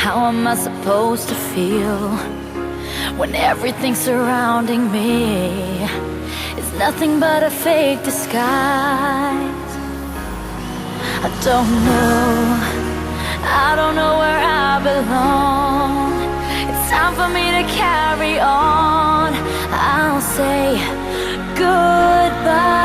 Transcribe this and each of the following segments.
How am I supposed to feel when everything surrounding me is nothing but a fake disguise? I don't know where I belong. It's time for me to carry on. I'll say goodbye.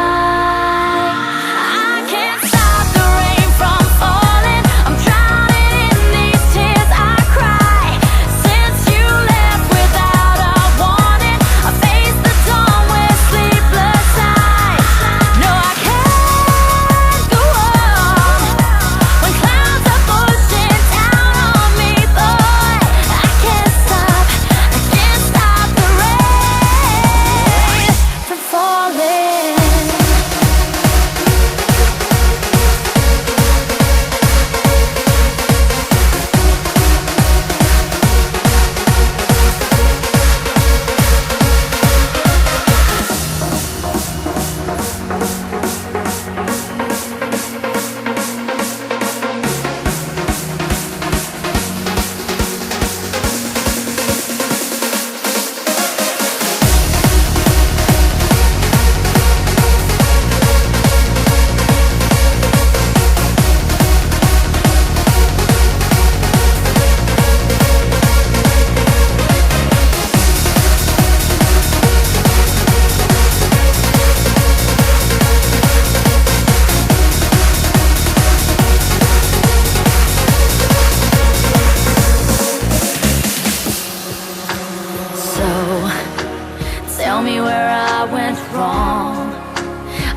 Tell me where I went wrong.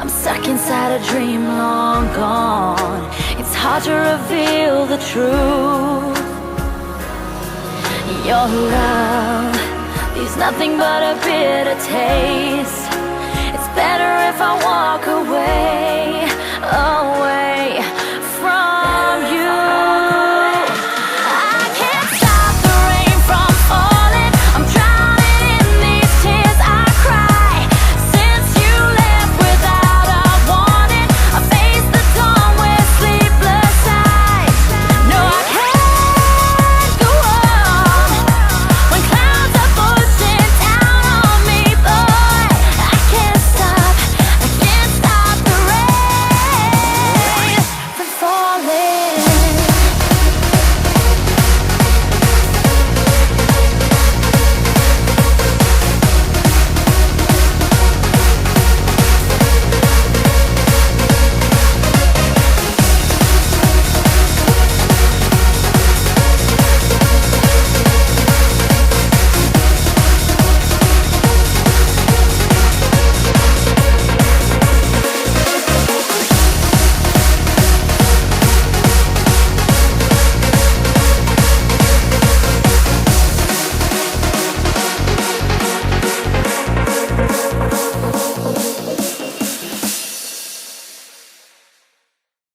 I'm stuck inside a dream long gone. It's hard to reveal the truth. Your love leaves nothing but a bitter taste. It's better if I walk away, away.